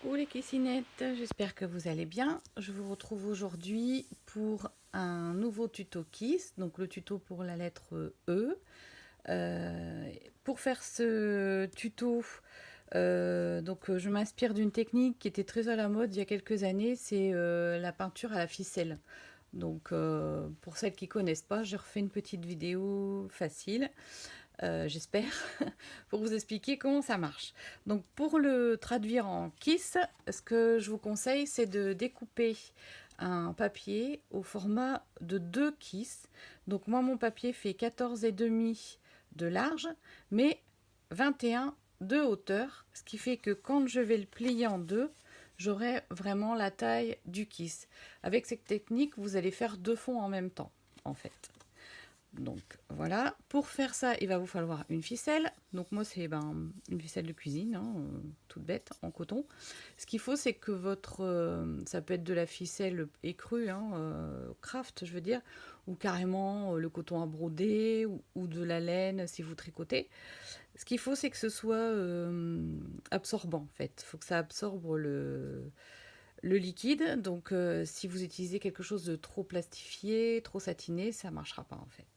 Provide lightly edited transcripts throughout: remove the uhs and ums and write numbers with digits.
Coucou les cuisinettes, j'espère que vous allez bien. Je vous retrouve aujourd'hui pour un nouveau tuto Kiss, donc le tuto pour la lettre E. Pour faire ce tuto, je m'inspire d'une technique qui était très à la mode il y a quelques années, c'est la peinture à la ficelle. Pour celles qui ne connaissent pas, j'ai refait une petite vidéo facile, j'espère, pour vous expliquer comment ça marche. Donc pour le traduire en kiss, ce que je vous conseille, c'est de découper un papier au format de 2 kiss. Donc moi, mon papier fait 14,5 de large, mais 21 de hauteur, ce qui fait que quand je vais le plier en deux, j'aurai vraiment la taille du kiss. Avec cette technique, vous allez faire 2 fonds en même temps, en fait. Donc voilà, pour faire ça, il va vous falloir une ficelle. Donc moi, c'est une ficelle de cuisine, hein, toute bête, en coton. Ce qu'il faut, c'est que ça peut être de la ficelle écrue, hein, craft, je veux dire, ou carrément le coton à broder, ou de la laine si vous tricotez. Ce qu'il faut, c'est que ce soit absorbant, en fait. Il faut que ça absorbe le liquide. Donc si vous utilisez quelque chose de trop plastifié, trop satiné, ça ne marchera pas, en fait.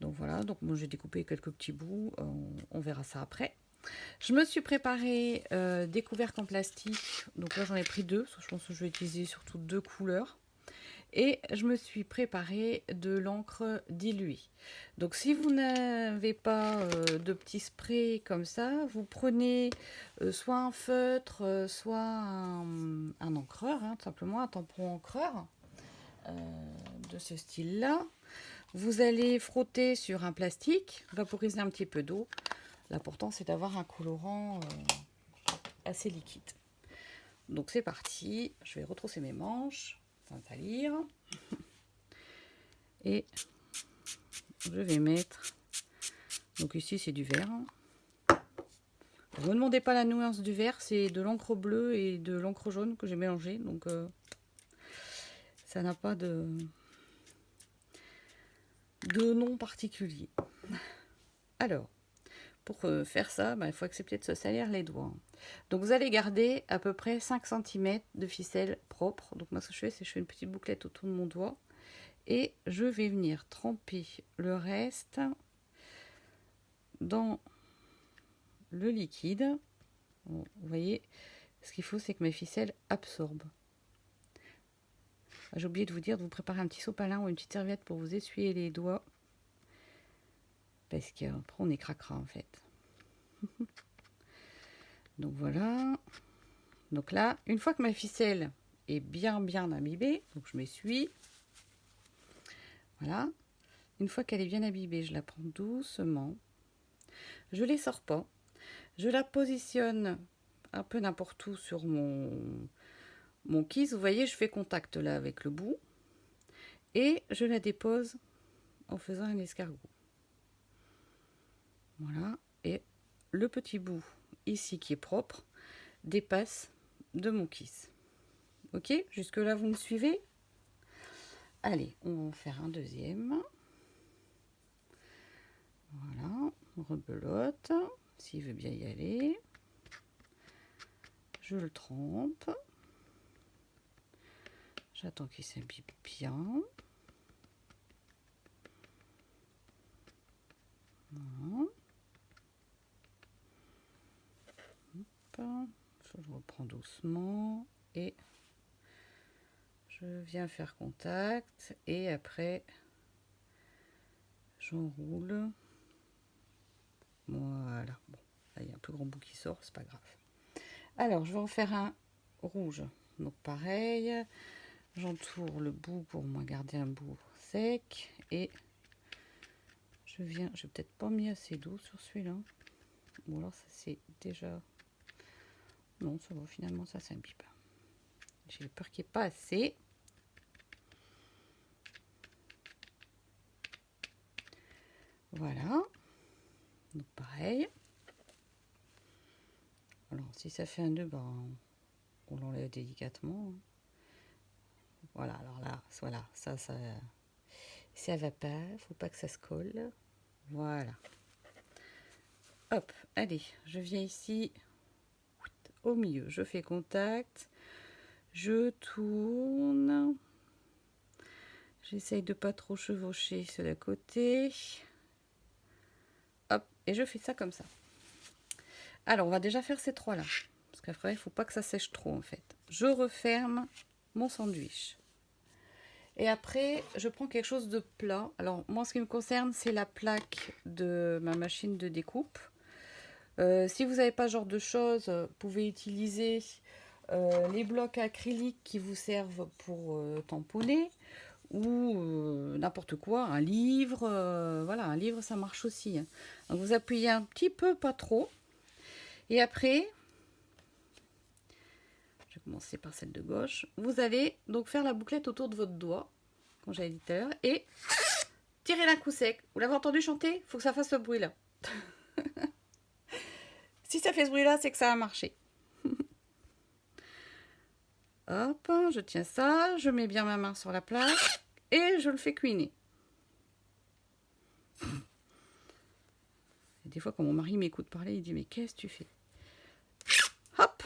Donc voilà, donc moi j'ai découpé quelques petits bouts, on verra ça après. Je me suis préparé des couvercles en plastique, donc là j'en ai pris 2, je pense que je vais utiliser surtout 2 couleurs. Et je me suis préparé de l'encre diluée. Donc si vous n'avez pas de petits sprays comme ça, vous prenez soit un feutre, soit un encreur, hein, tout simplement un tampon encreur de ce style-là. Vous allez frotter sur un plastique, vaporiser un petit peu d'eau. L'important, c'est d'avoir un colorant assez liquide. Donc c'est parti, je vais retrousser mes manches, sans salir. Et je vais mettre, donc ici c'est du vert. Ne me demandez pas la nuance du vert, c'est de l'encre bleue et de l'encre jaune que j'ai mélangé. Donc ça n'a pas de nom particulier. Alors, pour faire ça, il faut accepter de se salir les doigts. Donc vous allez garder à peu près 5 cm de ficelle propre. Donc moi ce que je fais, c'est que je fais une petite bouclette autour de mon doigt. Et je vais venir tremper le reste dans le liquide. Bon, vous voyez, ce qu'il faut, c'est que mes ficelles absorbent. J'ai oublié de vous dire de vous préparer un petit sopalin ou une petite serviette pour vous essuyer les doigts. Parce qu'après on écraquera en fait. Donc voilà. Donc là, une fois que ma ficelle est bien imbibée, donc je m'essuie. Voilà. Une fois qu'elle est bien imbibée, je la prends doucement. Je ne les sors pas. Je la positionne un peu n'importe où sur mon kiss. Vous voyez, je fais contact là avec le bout. Et je la dépose en faisant un escargot. Voilà. Et le petit bout ici qui est propre dépasse de mon kiss. Ok, jusque là vous me suivez? Allez, on va en faire un deuxième. Voilà, on rebelote, s'il veut bien y aller. Je le trempe. J'attends qu'il s'imbibe bien. Voilà. Hop. Je reprends doucement et je viens faire contact et après j'enroule. Voilà. Bon, là il y a un peu grand bout qui sort, c'est pas grave. Alors je vais en faire un rouge. Donc pareil, j'entoure le bout pour moi garder un bout sec et j'ai peut-être pas mis assez d'eau sur celui-là. Ou alors ça c'est déjà... Non, ça va, finalement ça s'imbibe. J'ai peur qu'il n'y ait pas assez. Voilà. Donc pareil. Alors si ça fait un nœud, on l'enlève délicatement. Voilà, alors là, voilà, ça va pas, faut pas que ça se colle. Voilà. Hop, allez, je viens ici au milieu. Je fais contact, je tourne. J'essaye de pas trop chevaucher ceux d'à côté. Hop, et je fais ça comme ça. Alors, on va déjà faire ces trois-là. Parce qu'après, il ne faut pas que ça sèche trop, en fait. Je referme mon sandwich. Et après, je prends quelque chose de plat. Alors, moi, ce qui me concerne, c'est la plaque de ma machine de découpe. Si vous n'avez pas ce genre de choses, vous pouvez utiliser les blocs acryliques qui vous servent pour tamponner. Ou n'importe quoi, un livre. Voilà, un livre, ça marche aussi. Hein. Donc, vous appuyez un petit peu, pas trop. Et après, je vais commencer par celle de gauche. Vous allez donc faire la bouclette autour de votre doigt, comme j'avais dit tout à l'heure, et tirer d'un coup sec. Vous l'avez entendu chanter? Il faut que ça fasse ce bruit-là. Si ça fait ce bruit-là, c'est que ça a marché. Hop, je tiens ça, je mets bien ma main sur la plaque et je le fais cuiner. Et des fois, quand mon mari m'écoute parler, il dit « Mais qu'est-ce que tu fais ?» Hop!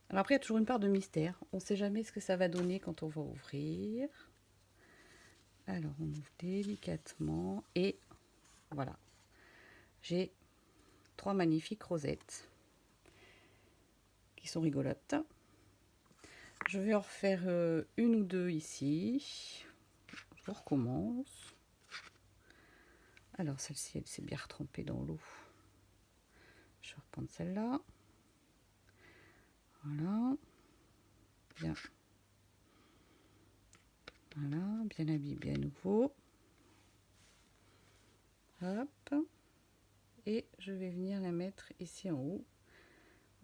Alors après, il y a toujours une part de mystère. On ne sait jamais ce que ça va donner quand on va ouvrir. Alors, on ouvre délicatement et voilà. J'ai 3 magnifiques rosettes qui sont rigolotes. Je vais en refaire une ou deux ici. Je recommence. Alors, celle-ci, elle s'est bien retrempée dans l'eau. Je vais reprendre celle-là. Voilà. Bien. Voilà, bien imbibé à nouveau. Hop. Et je vais venir la mettre ici en haut,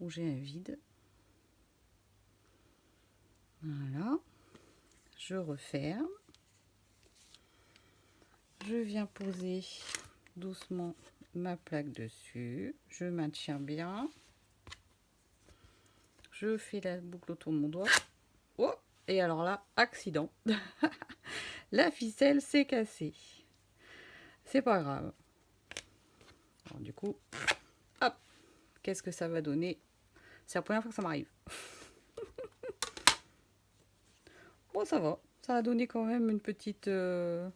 où j'ai un vide. Voilà. Je referme. Je viens poser doucement ma plaque dessus. Je maintiens bien. Je fais la boucle autour de mon doigt. Oh! Et alors là, accident. La ficelle s'est cassée. C'est pas grave. Alors du coup, hop, qu'est-ce que ça va donner? C'est la première fois que ça m'arrive. Bon, ça va. Ça a donné quand même une petite... un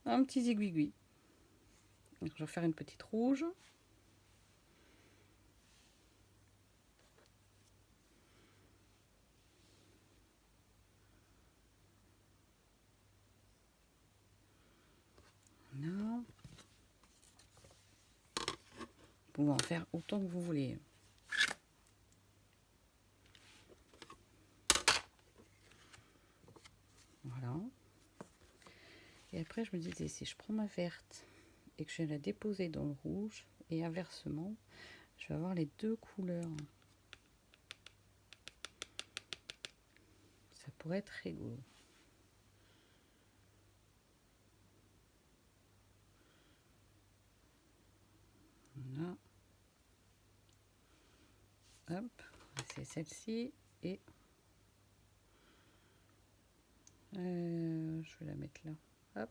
petit zigouigui. Donc, je vais faire une petite rouge. Voilà. Vous pouvez en faire autant que vous voulez. Voilà. Et après, je me disais, si je prends ma verte et que je vais la déposer dans le rouge, et inversement, je vais avoir les deux couleurs. Ça pourrait être rigolo. Voilà. Hop, c'est celle-ci et je vais la mettre là. Hop.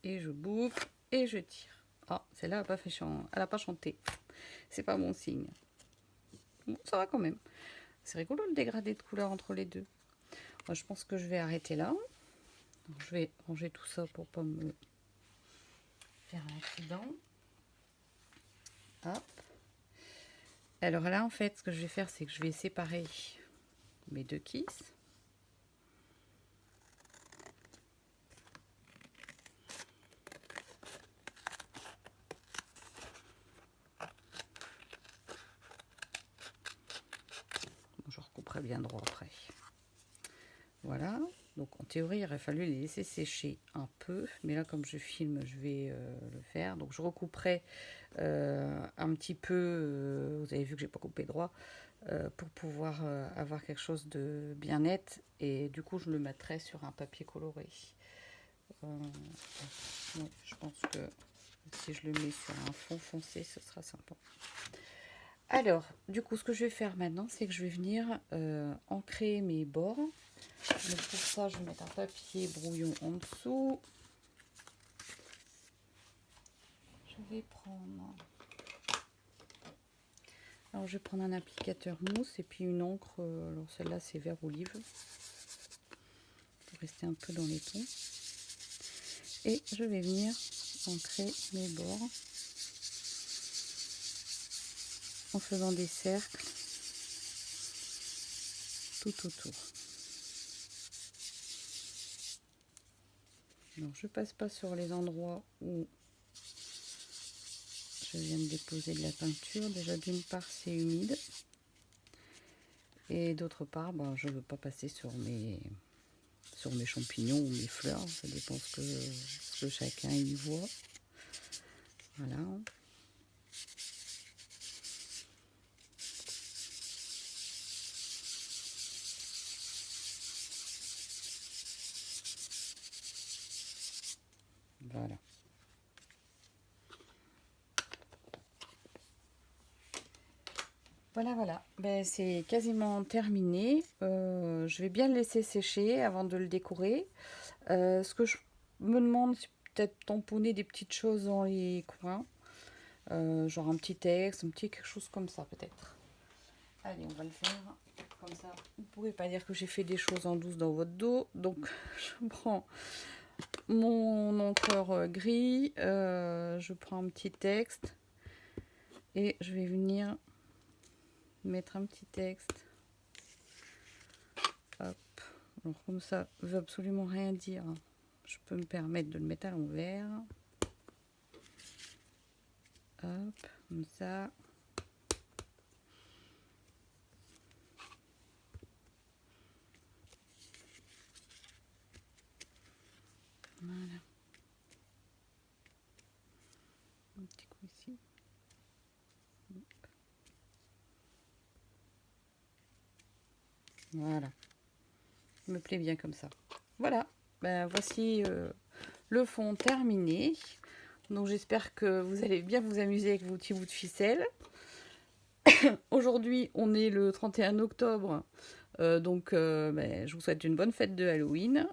Et je boucle et je tire. Ah, celle-là elle a pas chanté. C'est pas mon signe. Bon, ça va quand même. C'est rigolo le dégradé de couleur entre les deux. Moi, je pense que je vais arrêter là. Donc, je vais ranger tout ça pour pas me faire un accident. Hop. Alors là, en fait, ce que je vais faire, c'est que je vais séparer mes deux kisses. Bon, je recouperai bien droit après. Voilà. Donc en théorie, il aurait fallu les laisser sécher un peu. Mais là, comme je filme, je vais le faire. Donc je recouperai un petit peu. Vous avez vu que j'ai pas coupé droit. Pour pouvoir avoir quelque chose de bien net. Et du coup, je le mettrai sur un papier coloré. Ouais, je pense que si je le mets sur un fond foncé, ce sera sympa. Alors, du coup, ce que je vais faire maintenant, c'est que je vais venir ancrer mes bords. Donc pour ça, je vais mettre un papier brouillon en dessous. Je vais prendre... Alors, je vais prendre un applicateur mousse et puis une encre. Alors, celle-là, c'est vert olive. Pour rester un peu dans les tons. Et je vais venir ancrer mes bords en faisant des cercles tout autour. Alors, je passe pas sur les endroits où je viens de déposer de la peinture. Déjà, d'une part, c'est humide. Et d'autre part, je ne veux pas passer sur mes champignons ou mes fleurs. Ça dépend ce que chacun y voit. Voilà. Voilà. Voilà. Ben, c'est quasiment terminé. Je vais bien le laisser sécher avant de le décorer. Ce que je me demande, c'est peut-être tamponner des petites choses dans les coins. Genre un petit texte, un petit quelque chose comme ça peut-être. Allez, on va le faire comme ça. Vous ne pourrez pas dire que j'ai fait des choses en douce dans votre dos. Donc, je prends mon encreur gris. Je prends un petit texte. Et je vais venir mettre un petit texte. Hop. Alors, comme ça ne veut absolument rien dire. Je peux me permettre de le mettre à l'envers. Hop, comme ça. Voilà. Un petit coup ici. Voilà. Ça me plaît bien comme ça. Voilà. Ben, voici le fond terminé. Donc j'espère que vous allez bien vous amuser avec vos petits bouts de ficelle. Aujourd'hui, on est le 31 octobre. Je vous souhaite une bonne fête de Halloween.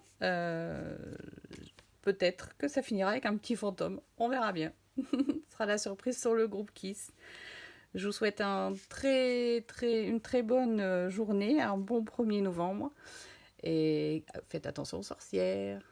Peut-être que ça finira avec un petit fantôme. On verra bien. Ce sera la surprise sur le groupe Kiss. Je vous souhaite une très bonne journée, un bon 1er novembre. Et faites attention aux sorcières.